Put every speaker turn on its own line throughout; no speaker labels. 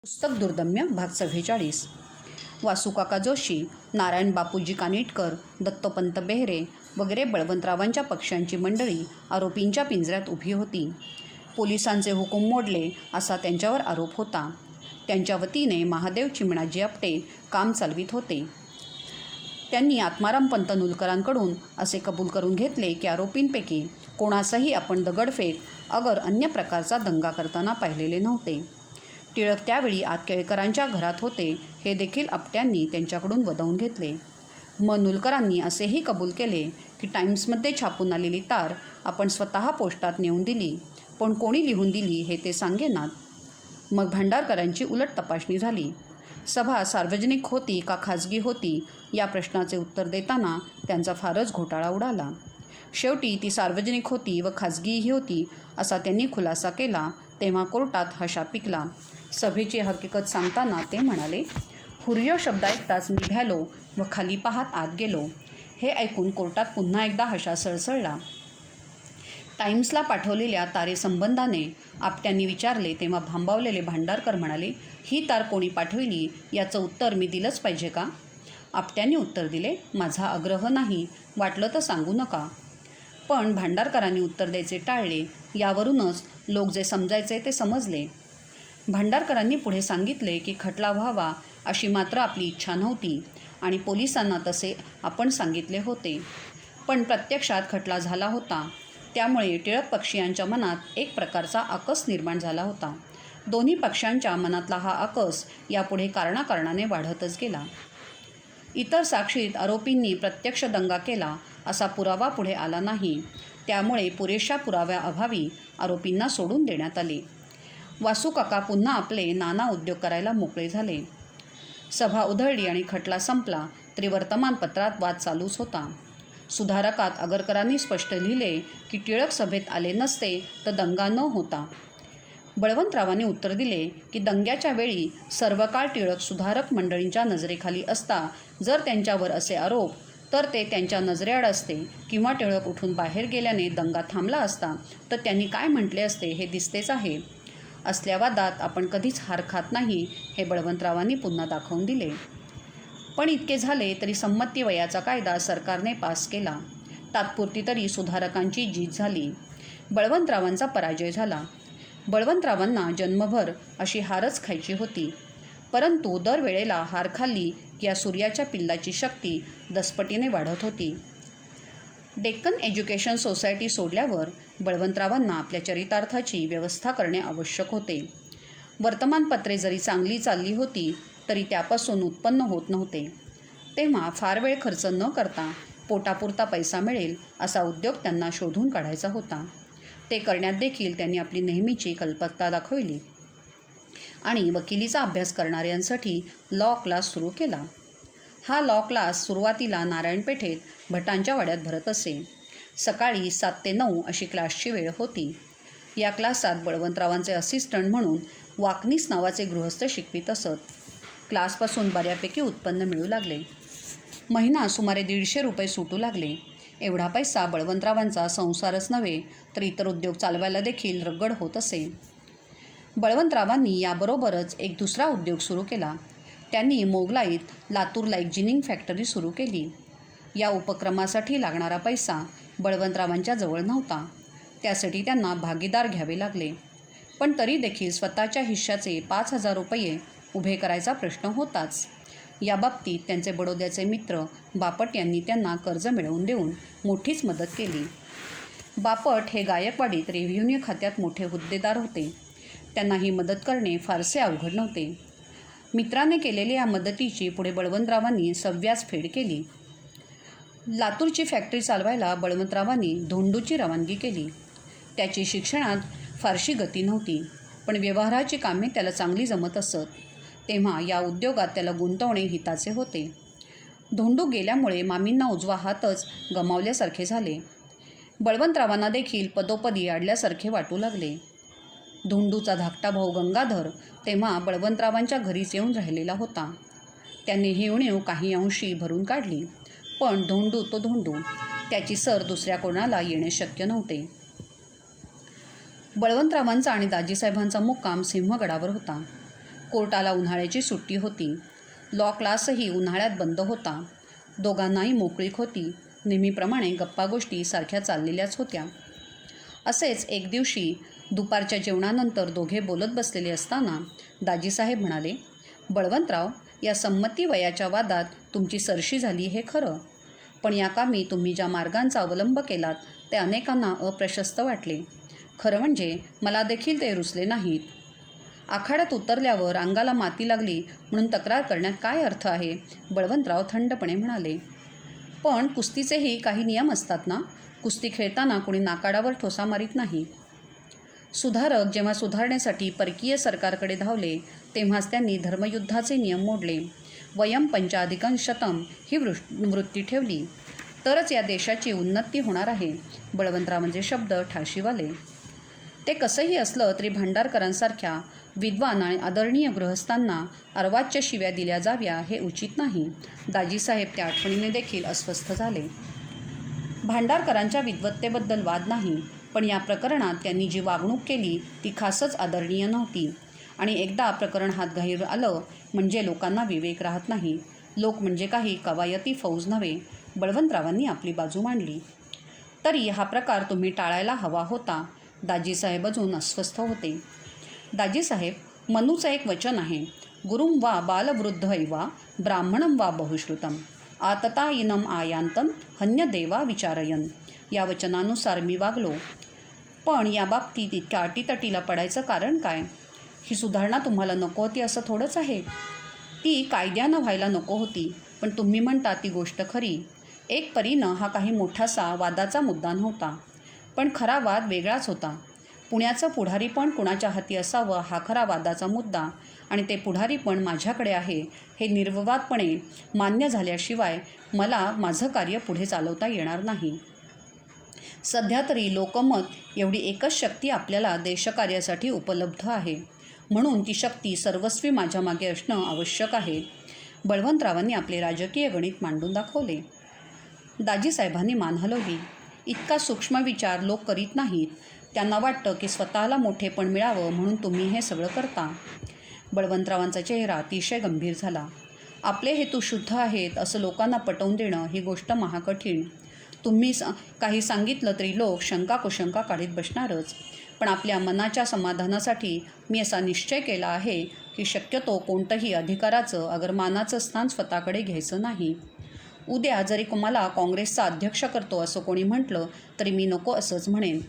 पुस्तक दुर्दम्य भाग 44. वासुकाका जोशी, नारायण बापूजी कानिटकर, दत्तोपंत बेहरे वगैरे बळवंतरावांच्या पक्षांची मंडळी आरोपींच्या पिंजऱ्यात उभी होती. पोलिसांचे हुकूम मोडले असा त्यांच्यावर आरोप होता. त्यांच्या वतीने महादेव चिमणाजी आपटे काम चालवित होते. त्यांनी आत्माराम पंत नुलकरांकडून असे कबूल करून घेतले की आरोपींपैकी कोणासही आपण दगडफेक अगर अन्य प्रकारचा दंगा करताना पाहिलेले नव्हते. टिळक त्यावेळी आतकेळकरांच्या घरात होते हे देखील आपट्यांनी त्यांच्याकडून वदवून घेतले. नुलकरांनी असेही कबूल केले की टाइम्समध्ये छापून आलेली तार आपण स्वतः पोस्टात नेऊन दिली, पण कोणी लिहून दिली हे ते सांगेनात. मग भांडारकरांची उलट तपासणी झाली. सभा सार्वजनिक होती का खाजगी होती या प्रश्नाचे उत्तर देताना त्यांचा फारच घोटाळा उडाला. शेवटी ती सार्वजनिक होती व खाजगीही होती असा त्यांनी खुलासा केला. तेव्हा कोर्टात हशा पिकला. सभेची हकीकत सांगताना ते म्हणाले, हुर्यो शब्द ऐकताच मी भ्यालो व खाली पाहत आत गेलो. हे ऐकून कोर्टात पुन्हा एकदा हशा सळसळला. टाइम्सला पाठवलेल्या तारेसंबंधाने आपट्यांनी विचारले तेव्हा भांबावलेले भांडारकर म्हणाले, ही तार कोणी पाठविली याचं उत्तर मी दिलंच पाहिजे का? आपट्यांनी उत्तर दिले, माझा आग्रह नाही, वाटलं तर सांगू नका. पण भांडारकरांनी उत्तर द्यायचे टाळले. यावरूनच लोक जे समजायचे ते समजले. भांडारकरांनी पुढे सांगितले की खटला व्हावा अशी मात्र आपली इच्छा नव्हती आणि पोलिसांना तसे आपण सांगितले होते. पण प्रत्यक्षात खटला झाला होता. त्यामुळे टिळक पक्षीयांच्या मनात एक प्रकारचा आकस निर्माण झाला होता. दोन्ही पक्षांच्या मनातला हा आकस यापुढे कारणाकारणाने वाढतच गेला. इतर साक्षीत आरोपींनी प्रत्यक्ष दंगा केला असा पुरावा पुढे आला नाही. त्यामुळे पुरेशा पुराव्याअभावी आरोपींना सोडून देण्यात आले. वासुकाका पुन्हा आपले नाना उद्योग करायला मोकळे झाले. सभा उधळली आणि खटला संपला तरी वर्तमानपत्रात वाद चालूच होता. सुधारकात आगरकरांनी स्पष्ट लिहिले की टिळक सभेत आले नसते तर दंगा न होता. बळवंतरावांनी उत्तर दिले की दंग्याच्या वेळी सर्व काळ टिळक सुधारक मंडळींच्या नजरेखाली असता. जर त्यांच्यावर असे आरोप तर ते त्यांच्या नजरेआड असते किंवा टिळक उठून बाहेर गेल्याने दंगा थांबला असता तर त्यांनी काय म्हटले असते हे दिसतेच आहे. असल्या वादात आपण कधीच हार खात नाही हे बळवंतरावांनी पुन्हा दाखवून दिले. पण इतके झाले तरी संमती वयाचा कायदा सरकारने पास केला. तात्पुरती तरी सुधारकांची जीत झाली. बळवंतरावांचा पराजय झाला. बळवंतरावांना जन्मभर अशी हारच खायची होती. परंतु दरवेळेला हार खाल्ली की या सूर्याच्या पिल्लाची शक्ती दसपटीने वाढत होती. डेक्कन एज्युकेशन सोसायटी सोडल्यावर बळवंतरावांना आपल्या चरितार्थाची व्यवस्था करणे आवश्यक होते. वर्तमानपत्रे जरी चांगली चालली होती तरी त्यापासून उत्पन्न होत नव्हते. तेव्हा फार वेळ खर्च न करता पोटापुरता पैसा मिळेल असा उद्योग त्यांना शोधून काढायचा होता. ते करण्यात देखील त्यांनी आपली नेहमीची कल्पकता दाखवली आणि वकिलीचा अभ्यास करणाऱ्यांसाठी लॉ क्लास सुरू केला. हा लॉ क्लास सुरुवातीला नारायणपेठेत भटांच्या वाड्यात भरत असे. सकाळी 7 ते 9 अशी क्लासची वेळ होती. या क्लासात बळवंतरावांचे असिस्टंट म्हणून वाकनीस नावाचे गृहस्थ शिकवित असत. क्लासपासून बऱ्यापैकी उत्पन्न मिळू लागले. महिना सुमारे 150 रुपये सुटू लागले. एवढा पैसा बळवंतरावांचा संसारच नव्हे तर इतर उद्योग चालवायला देखील रगड होत असे. बळवंतरावांनी याबरोबरच एक दुसरा उद्योग सुरू केला. त्यांनी मोगलाईत लातूरला एक जिनिंग फॅक्टरी सुरू केली. या उपक्रमासाठी लागणारा पैसा बळवंतरावांच्या जवळ नव्हता. त्यासाठी त्यांना भागीदार घ्यावे लागले. पण तरी देखील स्वतःच्या हिश्श्याचे 5,000 रुपये उभे करायचा प्रश्न होताच. याबाबतीत त्यांचे बडोद्याचे मित्र बापट यांनी त्यांना कर्ज मिळवून देऊन मोठीच मदत केली. बापट हे गायकवाडीत रेव्हेन्यू खात्यात मोठे हुद्देदार होते. त्यांना ही मदत करणे फारसे अवघड नव्हते. मित्राने केलेल्या या मदतीची पुढे बळवंतरावांनी सव्याज फेड केली. लातूरची फॅक्टरी चालवायला बळवंतरावांनी धोंडूची रवानगी केली. त्याची शिक्षणात फारशी गती नव्हती, पण व्यवहाराची कामे त्याला चांगली जमत असत. तेव्हा या उद्योगात त्याला गुंतवणे हिताचे होते. धोंडू गेल्यामुळे मामींना उजवा हातच गमावल्यासारखे झाले. बळवंतरावांना देखील पदोपदी अडल्यासारखे वाटू लागले. धोंडूचा धाकटा भाऊ गंगाधर तेव्हा बळवंतरावांच्या घरीच येऊन राहिलेला होता. त्याने ही उणीव काही अंशी भरून काढली. पण धोंडू तो धोंडू, त्याची सर दुसऱ्या कोणाला येणे शक्य नव्हते. बळवंतरावांचा आणि दाजीसाहेबांचा मुक्काम सिंहगडावर होता. कोर्टाला उन्हाळ्याची सुट्टी होती. लॉ क्लासही उन्हाळ्यात बंद होता. दोघांनाही मोकळीक होती. नेहमीप्रमाणे गप्पागोष्टी सारख्या चाललेल्याच होत्या. असेच एक दिवशी दुपारच्या जेवणानंतर दोघे बोलत बसलेले असताना दाजीसाहेब म्हणाले, बळवंतराव, या संमती वयाच्या वादात तुमची सरशी झाली हे खरं, पण या कामी तुम्ही ज्या मार्गांचा अवलंब केलात ते अनेकांना अप्रशस्त वाटले. खरं म्हणजे मला देखील ते रुचले नाहीत. आखाड्यात उतरल्यावर अंगाला माती लागली म्हणून तक्रार करण्यात काय अर्थ आहे, बळवंतराव थंडपणे म्हणाले. पण कुस्तीचेही काही नियम असतात ना. कुस्ती खेळताना कोणी नाकाडावर ठोसा मारीत नाही. सुधारक जेव्हा सुधारण्यासाठी परकीय सरकारकडे धावले तेव्हाच त्यांनी धर्मयुद्धाचे नियम मोडले. वयम पंचाधिकं शतम ही वृत्ती ठेवली तरच या देशाची उन्नती होणार आहे. बळवंतरावांचे शब्द ठाशीवाले. ते कसंही असलं तरी भांडारकरांसारख्या विद्वान आणि आदरणीय गृहस्थांना अर्वाच्य शिव्या दिल्या जाव्या हे उचित नाही. दाजीसाहेब त्या आठवणीने देखील अस्वस्थ झाले. भांडारकरांच्या विद्वत्तेबद्दल वाद नाही, पण या प्रकरणात त्यांनी जी वागणूक केली ती खासच आदरणीय नव्हती. आणि एकदा प्रकरण हातघाईर आलं म्हणजे लोकांना विवेक राहत नाही. लोक म्हणजे काही कवायती फौज नव्हे. बळवंतरावांनी आपली बाजू मांडली. तरी हा प्रकार तुम्ही टाळायला हवा होता. दाजीसाहेब अजून अस्वस्थ होते. दाजीसाहेब, मनूचं एक वचन आहे, गुरुं वा बालवृद्धैवा ब्राह्मणं वा बहुश्रुतं आततायिनम आयांतं हन्यदेवा विचारयन. या वचनानुसार मी वागलो. पण या बाबतीत इतक्या अटीतटीला पडायचं कारण काय? ही सुधारणा तुम्हाला नको होती असं थोडंच आहे. ती कायद्यानं व्हायला नको होती, पण तुम्ही म्हणता ती गोष्ट खरी. एक परीनं हा काही मोठासा वादाचा मुद्दा नव्हता, पण खरा वाद वेगळाच होता. पुण्याचं पुढारीपण कुणाच्या हाती असावं हा खरा वादाचा मुद्दा, आणि ते पुढारीपण माझ्याकडे आहे हे निर्विवादपणे मान्य झाल्याशिवाय मला माझं कार्य पुढे चालवता येणार नाही. सध्या तरी लोकमत एवढी एकच शक्ती आपल्याला देशकार्यासाठी उपलब्ध आहे, म्हणून ती शक्ती सर्वस्वी माझ्या मागे असणं आवश्यक आहे. बळवंतरावांनी आपले राजकीय गणित मांडून दाखवले. दाजीसाहेबांनी मान हलवली. इतका सूक्ष्म विचार लोक करीत नाहीत. त्यांना वाटतं की स्वतःला मोठेपण मिळावं म्हणून तुम्ही हे सगळं करता. बळवंतरावांचा चेहरा अतिशय गंभीर झाला. आपले हेतू शुद्ध आहेत असं लोकांना पटवून देणं ही गोष्ट महाकठीण. तुम्ही काही सांगितलं तरी लोक शंका कुशंका काढीत बसणारच. पण आपल्या मनाच्या समाधानासाठी मी असा निश्चय केला आहे की शक्यतो कोणतंही अधिकाराचं अगरमानाचं स्थान स्वतःकडे घ्यायचं नाही. उद्या जरी मला काँग्रेसचा अध्यक्ष करतो असं कोणी म्हटलं तरी मी नको असंच म्हणेन.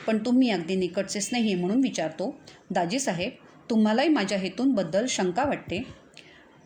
पण तुम्ही अगदी निकटचे स्नेही म्हणून विचारतो, दाजीसाहेब, तुम्हालाही माझ्या हेतूंबद्दल शंका वाटते?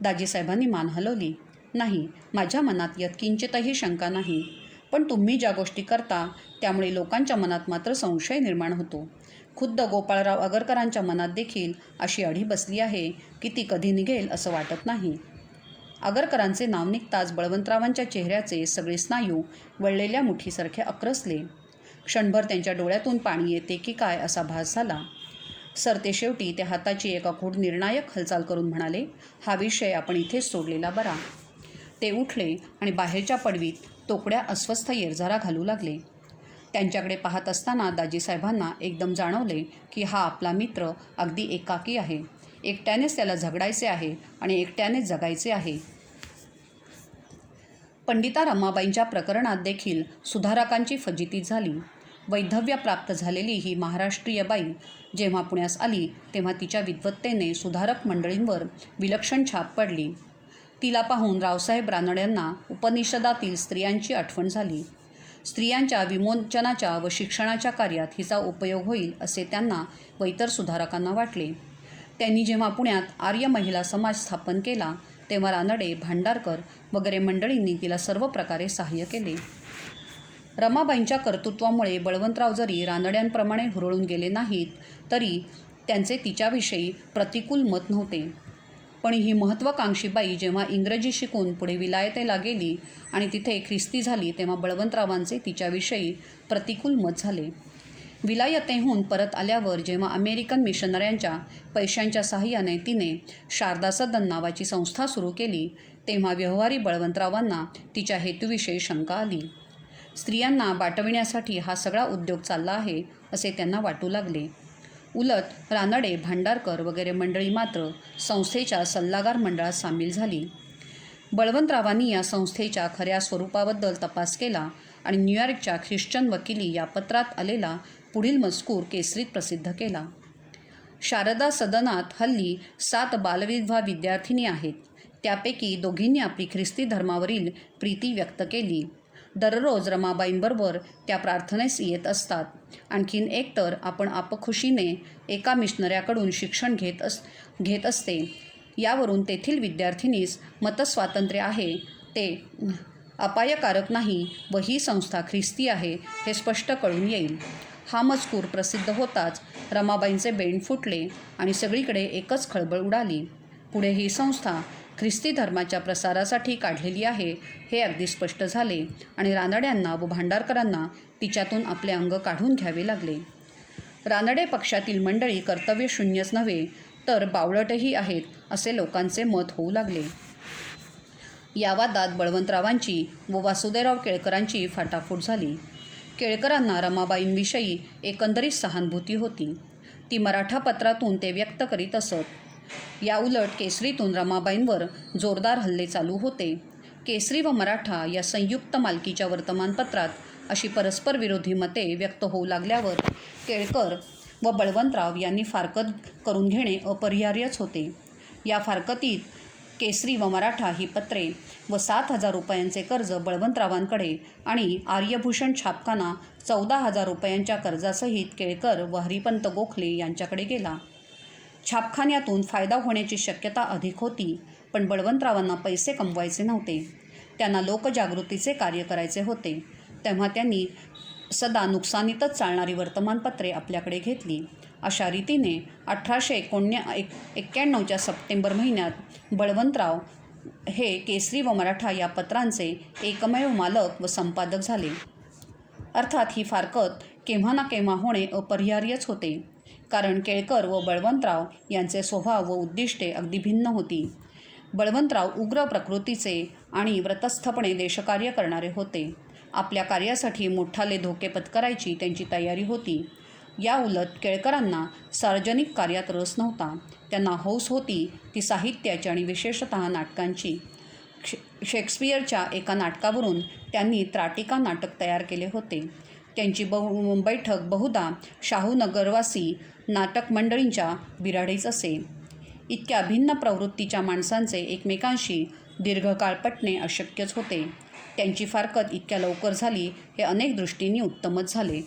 दाजीसाहेबांनी मान हलवली. नाही, माझ्या मनात यत्किंचितही शंका नाही. पण तुम्ही ज्या गोष्टी करता त्यामुळे लोकांच्या मनात मात्र संशय निर्माण होतो. खुद्द गोपाळराव आगरकरांच्या मनात देखील अशी अढी बसली आहे की ती कधी निघेल असं वाटत नाही. आगरकरांचे नाव निघताच बळवंतरावांच्या चेहऱ्याचे सगळे स्नायू वळलेल्या मुठीसारखे अक्रसले. क्षणभर त्यांच्या डोळ्यातून पाणी येते की काय असा भास झाला. सरते शेवटी ते हाताची एक अखूड निर्णायक हालचाल करून म्हणाले, हा विषय आपण इथेच सोडलेला बरा. ते उठले आणि बाहेरच्या पडवीत तोकड्या अस्वस्थ येरझारा घालू लागले. त्यांच्याकडे पाहत असताना दाजीसाहेबांना एकदम जाणवले की हा आपला मित्र अगदी एकाकी आहे. एकट्यानेच त्याला झगडायचे आहे आणि एकट्यानेच जगायचे आहे. पंडिता रमाबाईंच्या प्रकरणात देखील सुधारकांची फजिती झाली. वैधव्य प्राप्त झालेली ही महाराष्ट्रीय बाई जेव्हा पुण्यास आली तेव्हा तिच्या विद्वत्तेने सुधारक मंडळींवर विलक्षण छाप पडली. तिला पाहून रावसाहेब रानड्यांना उपनिषदातील स्त्रियांची आठवण झाली. स्त्रियांच्या विमोचनाच्या व शिक्षणाच्या कार्यात हिचा उपयोग होईल असे त्यांना व इतर सुधारकांना वाटले. त्यांनी जेव्हा पुण्यात आर्य महिला समाज स्थापन केला तेव्हा रानडे, भांडारकर वगैरे मंडळींनी तिला सर्व प्रकारे सहाय्य केले. रमाबाईंच्या कर्तृत्वामुळे बळवंतराव जरी रानड्यांप्रमाणे हुरळून गेले नाहीत तरी त्यांचे तिच्याविषयी प्रतिकूल मत नव्हते. पण ही महत्त्वाकांक्षी बाई जेव्हा इंग्रजी शिकून पुढे विलायतेला गेली आणि तिथे ख्रिस्ती झाली तेव्हा बळवंतरावांचे तिच्याविषयी प्रतिकूल मत झाले. विलायतेहून परत आल्यावर जेव्हा अमेरिकन मिशनऱ्यांच्या पैशांच्या साहाय्याने तिने शारदा सदन नावाची संस्था सुरू केली तेव्हा व्यवहारी बळवंतरावांना तिच्या हेतूविषयी शंका आली. स्त्रियांना बाटविण्यासाठी हा सगळा उद्योग चालला आहे असे त्यांना वाटू लागले. उलट रानडे, भांडारकर वगैरे मंडळी मात्र संस्थेच्या सल्लागार मंडळात सामील झाली. बळवंतरावांनी या संस्थेच्या खऱ्या स्वरूपाबद्दल तपास केला आणि न्यूयॉर्कच्या ख्रिश्चन वकिली या पत्रात आलेला पुढील मजकूर केसरीत प्रसिद्ध केला. शारदा सदनात हल्ली 7 बालविधवा विद्यार्थिनी आहेत. त्यापैकी दोघींनी आपली ख्रिस्ती धर्मावरील प्रीती व्यक्त केली. दररोज रमाबाईंबरोबर त्या प्रार्थनेस येत असतात. आणखीन एक तर आपण आपखुशीने एका मिशनऱ्याकडून शिक्षण घेत असते. यावरून तेथील विद्यार्थिनीस मतस्वातंत्र्य आहे ते अपायकारक नाही व ही संस्था ख्रिस्ती आहे हे स्पष्ट कळून येईल. हा मजकूर प्रसिद्ध होताच रमाबाईंचे बेंड फुटले आणि सगळीकडे एकच खळबळ उडाली. पुढे ही संस्था ख्रिस्ती धर्माच्या प्रसारासाठी काढलेली आहे हे अगदी स्पष्ट झाले आणि रानड्यांना व भांडारकरांना तिच्यातून आपले अंग काढून घ्यावे लागले. रानडे पक्षातील मंडळी कर्तव्यशून्यच नव्हे तर बावळटही आहेत असे लोकांचे मत होऊ लागले. या वादात बळवंतरावांची व वासुदेवराव केळकरांची फाटाफूट झाली. केळकरांना रमाबाईंविषयी एकंदरीत सहानुभूती होती. ती मराठा पत्रातून ते व्यक्त करीत असत. या उलट केसरीतून रमाबाईंवर जोरदार हल्ले चालू होते. केसरी व मराठा या संयुक्त मालकीच्या वर्तमानपत्रात अशी परस्पर विरोधी मते व्यक्त होऊ लागल्यावर केळकर व बळवंतराव यांनी फारकत करून घेणे अपरिहार्यच होते. या फारकतीत केसरी व मराठा ही पत्रे व 7,000 रुपयांचे कर्ज बळवंतरावांकडे आणि आर्यभूषण छापखाना 14,000 रुपयांच्या कर्जासहित केळकर व हरिपंत गोखले यांच्याकडे गेला. छापखान्यातून फायदा होण्याची शक्यता अधिक होती, पण बळवंतरावांना पैसे कमवायचे नव्हते. त्यांना लोकजागृतीचे कार्य करायचे होते. तेव्हा त्यांनी सदा नुकसानीतच चालणारी वर्तमानपत्रे आपल्याकडे घेतली. अशा रीतीने 1891च्या सप्टेंबर महिन्यात बळवंतराव हे केसरी व मराठा या पत्रांचे एकमेव मालक व संपादक झाले. अर्थात ही फारकत केव्हा ना केव्हा होणे अपरिहार्यच होते, कारण केळकर व बळवंतराव यांचे स्वभाव व उद्दिष्टे अगदी भिन्न होती. बळवंतराव उग्र प्रकृतीचे आणि व्रतस्थपणे देशकार्य करणारे होते. आपल्या कार्यासाठी मोठाले धोके पत्करायची त्यांची तयारी होती. या उलट केळकरांना सार्वजनिक कार्यात रस नव्हता. त्यांना हौस होती ती साहित्याची आणि विशेषतः नाटकांची. शेक्सपियरच्या एका नाटकावरून त्यांनी त्राटिका नाटक तयार केले होते. त्यांची बैठक बहुधा शाहूनगरवासी नाटक मंडळींच्या बिराडीच असे. इतक्या भिन्न प्रवृत्तीच्या माणसांचे एकमेकांशी दीर्घकाळ पटणे अशक्यच होते. त्यांची फारकत इतक्या लवकर झाली हे अनेक दृष्टींनी उत्तमच झाले.